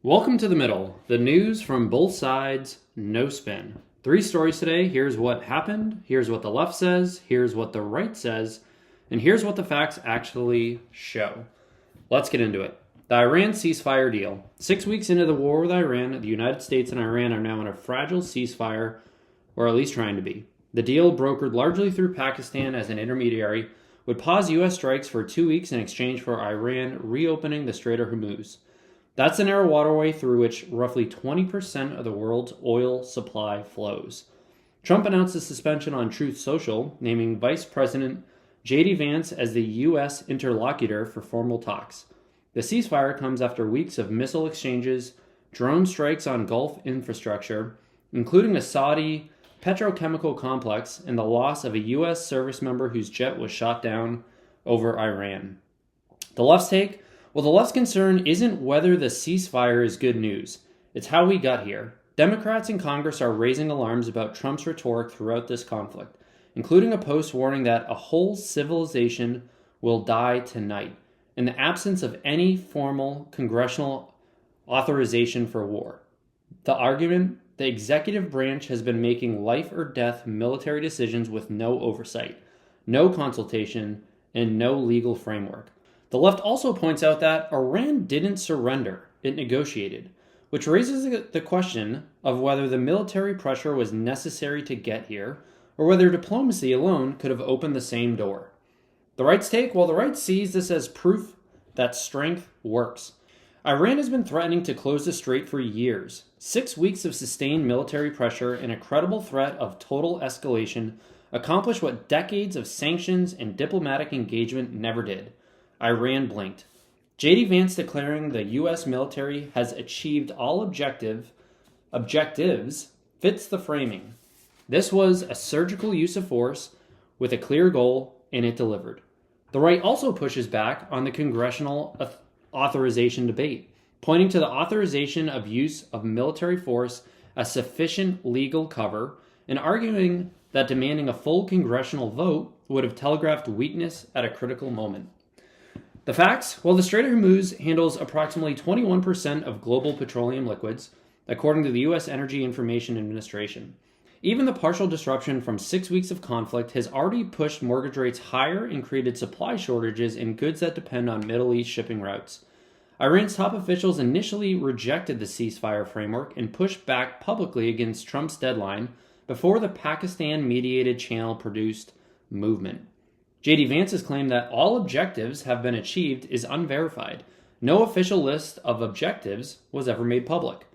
Welcome to The Middle, the news from both sides, no spin. 3 stories today. Here's what happened, here's what the left says, here's what the right says, and here's what the facts actually show. Let's get into it. The Iran ceasefire deal. 6 weeks into the war with Iran, the United States and Iran are now in a fragile ceasefire, or at least trying to be. The deal, brokered largely through Pakistan as an intermediary, would pause U.S. strikes for 2 weeks in exchange for Iran reopening the Strait of Hormuz. That's the narrow waterway through which roughly 20% of the world's oil supply flows. Trump announced a suspension on Truth Social, naming Vice President J.D. Vance as the U.S. interlocutor for formal talks. The ceasefire comes after weeks of missile exchanges, drone strikes on Gulf infrastructure, including a Saudi petrochemical complex, and the loss of a U.S. service member whose jet was shot down over Iran. The left's take? Well, the left's concern isn't whether the ceasefire is good news. It's how we got here. Democrats in Congress are raising alarms about Trump's rhetoric throughout this conflict, including a post warning that a whole civilization will die tonight in the absence of any formal congressional authorization for war. The argument: the executive branch has been making life or death military decisions with no oversight, no consultation, and no legal framework. The left also points out that Iran didn't surrender, it negotiated, which raises the question of whether the military pressure was necessary to get here, or whether diplomacy alone could have opened the same door. The right's take? Well, the right sees this as proof that strength works. Iran has been threatening to close the strait for years. 6 weeks of sustained military pressure and a credible threat of total escalation accomplished what decades of sanctions and diplomatic engagement never did. Iran blinked. J.D. Vance declaring the U.S. military has achieved all objectives fits the framing. This was a surgical use of force with a clear goal, and it delivered. The right also pushes back on the congressional authorization debate, pointing to the authorization of use of military force as sufficient legal cover, and arguing that demanding a full congressional vote would have telegraphed weakness at a critical moment. The facts? Well, the Strait of Hormuz handles approximately 21% of global petroleum liquids, according to the U.S. Energy Information Administration. Even the partial disruption from 6 weeks of conflict has already pushed mortgage rates higher and created supply shortages in goods that depend on Middle East shipping routes. Iran's top officials initially rejected the ceasefire framework and pushed back publicly against Trump's deadline before the Pakistan-mediated channel-produced movement. J.D. Vance's claim that all objectives have been achieved is unverified. No official list of objectives was ever made public.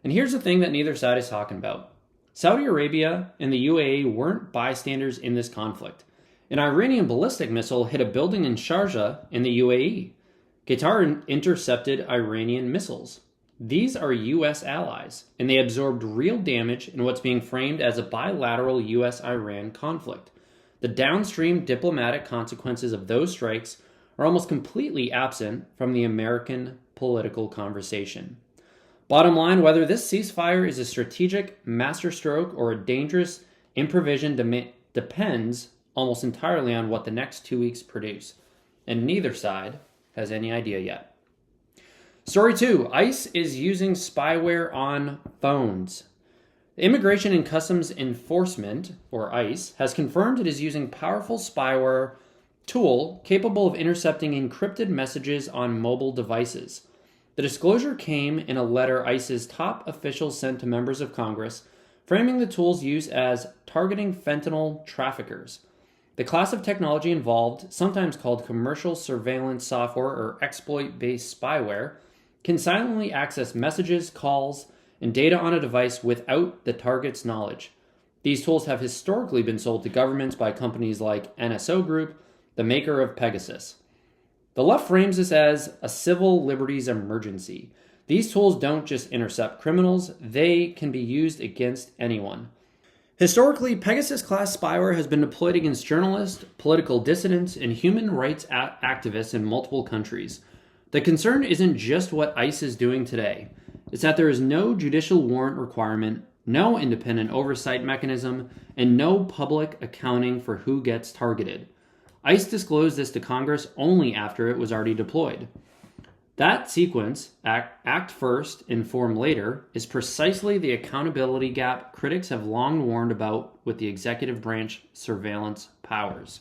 And here's the thing that neither side is talking about. Saudi Arabia and the UAE weren't bystanders in this conflict. An Iranian ballistic missile hit a building in Sharjah in the UAE. Qatar intercepted Iranian missiles. These are U.S. allies, and they absorbed real damage in what's being framed as a bilateral U.S.-Iran conflict. The downstream diplomatic consequences of those strikes are almost completely absent from the American political conversation. Bottom line, whether this ceasefire is a strategic masterstroke or a dangerous improvisation depends almost entirely on what the next 2 weeks produce, and neither side has any idea yet. Story 2, ICE is using spyware on phones. The Immigration and Customs Enforcement, or ICE, has confirmed it is using powerful spyware tool capable of intercepting encrypted messages on mobile devices. The disclosure came in a letter ICE's top officials sent to members of Congress, framing the tool's use as targeting fentanyl traffickers. The class of technology involved, sometimes called commercial surveillance software or exploit-based spyware, can silently access messages, calls, and data on a device without the target's knowledge. These tools have historically been sold to governments by companies like NSO Group, the maker of Pegasus. The left frames this as a civil liberties emergency. These tools don't just intercept criminals, they can be used against anyone. Historically, Pegasus-class spyware has been deployed against journalists, political dissidents, and human rights activists in multiple countries. The concern isn't just what ICE is doing today. It's that there is no judicial warrant requirement, no independent oversight mechanism, and no public accounting for who gets targeted. ICE disclosed this to Congress only after it was already deployed. That sequence, act first, inform later, is precisely the accountability gap critics have long warned about with the executive branch surveillance powers.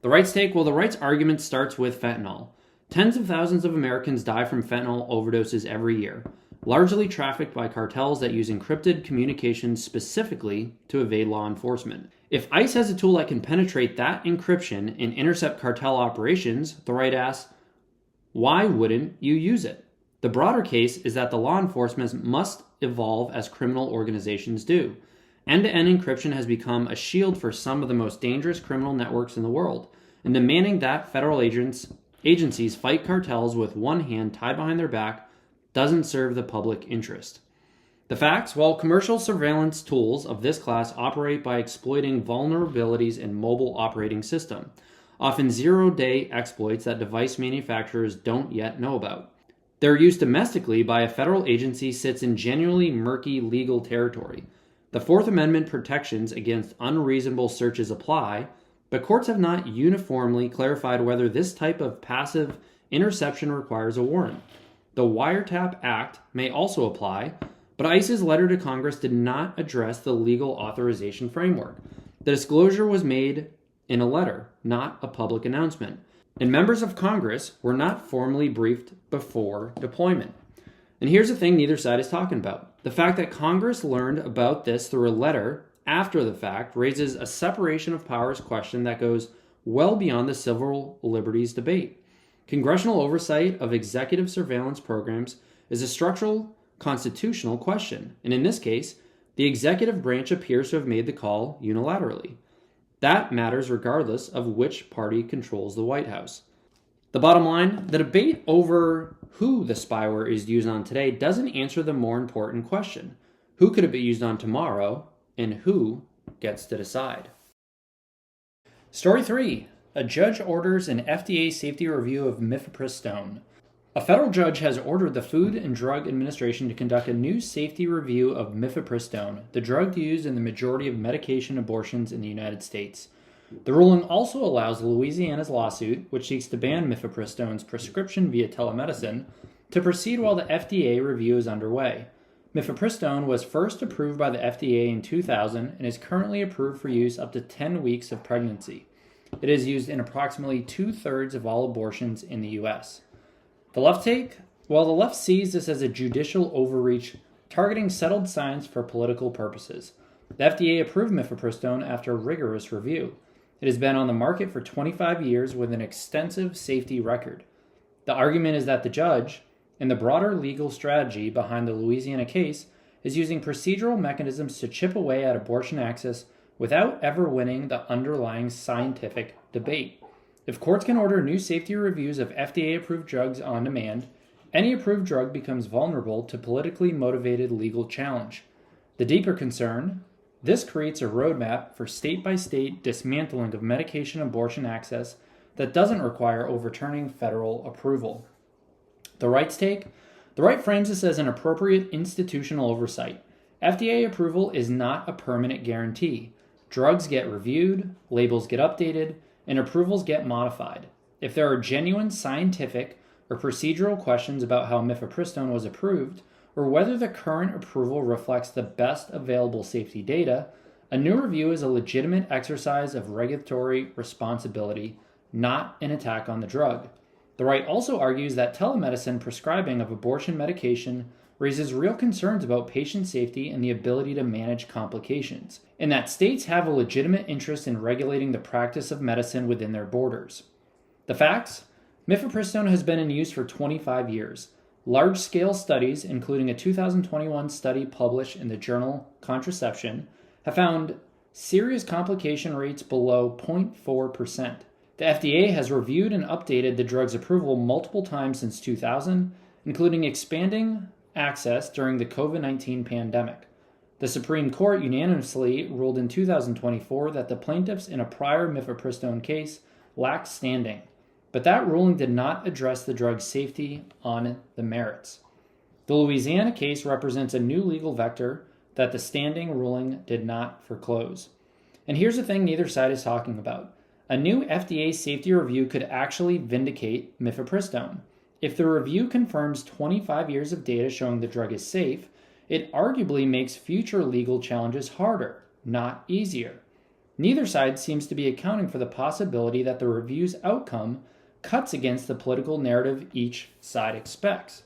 The right's take? Well, the right's argument starts with fentanyl. Tens of thousands of Americans die from fentanyl overdoses every year, largely trafficked by cartels that use encrypted communications specifically to evade law enforcement. If ICE has a tool that can penetrate that encryption and intercept cartel operations, the right asks, why wouldn't you use it? The broader case is that the law enforcement must evolve as criminal organizations do. End-to-end encryption has become a shield for some of the most dangerous criminal networks in the world, and demanding that federal agencies fight cartels with one hand tied behind their back doesn't serve the public interest. The facts? Well, commercial surveillance tools of this class operate by exploiting vulnerabilities in mobile operating system, often zero-day exploits that device manufacturers don't yet know about. Their use domestically by a federal agency sits in genuinely murky legal territory. The Fourth Amendment protections against unreasonable searches apply, but courts have not uniformly clarified whether this type of passive interception requires a warrant. The Wiretap Act may also apply, but ICE's letter to Congress did not address the legal authorization framework. The disclosure was made in a letter, not a public announcement, and members of Congress were not formally briefed before deployment. And here's the thing neither side is talking about. The fact that Congress learned about this through a letter after the fact raises a separation of powers question that goes well beyond the civil liberties debate. Congressional oversight of executive surveillance programs is a structural constitutional question, and in this case, the executive branch appears to have made the call unilaterally. That matters regardless of which party controls the White House. The bottom line, the debate over who the spyware is used on today doesn't answer the more important question. Who could it be used on tomorrow, and who gets to decide? Story 3. A judge orders an FDA safety review of mifepristone. A federal judge has ordered the Food and Drug Administration to conduct a new safety review of mifepristone, the drug used in the majority of medication abortions in the United States. The ruling also allows Louisiana's lawsuit, which seeks to ban mifepristone's prescription via telemedicine, to proceed while the FDA review is underway. Mifepristone was first approved by the FDA in 2000 and is currently approved for use up to 10 weeks of pregnancy. It is used in approximately 2/3 of all abortions in the U.S. The left take? Well, the left sees this as a judicial overreach targeting settled science for political purposes. The FDA approved mifepristone after rigorous review. It has been on the market for 25 years with an extensive safety record. The argument is that the judge, and the broader legal strategy behind the Louisiana case, is using procedural mechanisms to chip away at abortion access without ever winning the underlying scientific debate. If courts can order new safety reviews of FDA-approved drugs on demand, any approved drug becomes vulnerable to politically motivated legal challenge. The deeper concern, this creates a roadmap for state-by-state dismantling of medication abortion access that doesn't require overturning federal approval. The right's take? The right frames this as an appropriate institutional oversight. FDA approval is not a permanent guarantee. Drugs get reviewed, labels get updated, and approvals get modified. If there are genuine scientific or procedural questions about how mifepristone was approved, or whether the current approval reflects the best available safety data, a new review is a legitimate exercise of regulatory responsibility, not an attack on the drug. The right also argues that telemedicine prescribing of abortion medication raises real concerns about patient safety and the ability to manage complications, and that states have a legitimate interest in regulating the practice of medicine within their borders. The facts? Mifepristone has been in use for 25 years. Large-scale studies, including a 2021 study published in the journal Contraception, have found serious complication rates below 0.4%. The FDA has reviewed and updated the drug's approval multiple times since 2000, including expanding access during the COVID-19 pandemic. The Supreme Court unanimously ruled in 2024 that the plaintiffs in a prior mifepristone case lacked standing, but that ruling did not address the drug's safety on the merits. The Louisiana case represents a new legal vector that the standing ruling did not foreclose. And here's the thing neither side is talking about. A new FDA safety review could actually vindicate mifepristone. If the review confirms 25 years of data showing the drug is safe, it arguably makes future legal challenges harder, not easier. Neither side seems to be accounting for the possibility that the review's outcome cuts against the political narrative each side expects.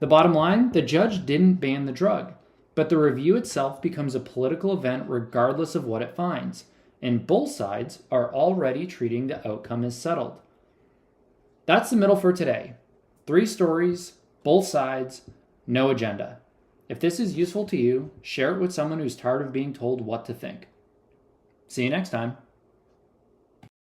The bottom line, the judge didn't ban the drug, but the review itself becomes a political event regardless of what it finds, and both sides are already treating the outcome as settled. That's the middle for today. 3 stories, both sides, no agenda. If this is useful to you, share it with someone who's tired of being told what to think. See you next time.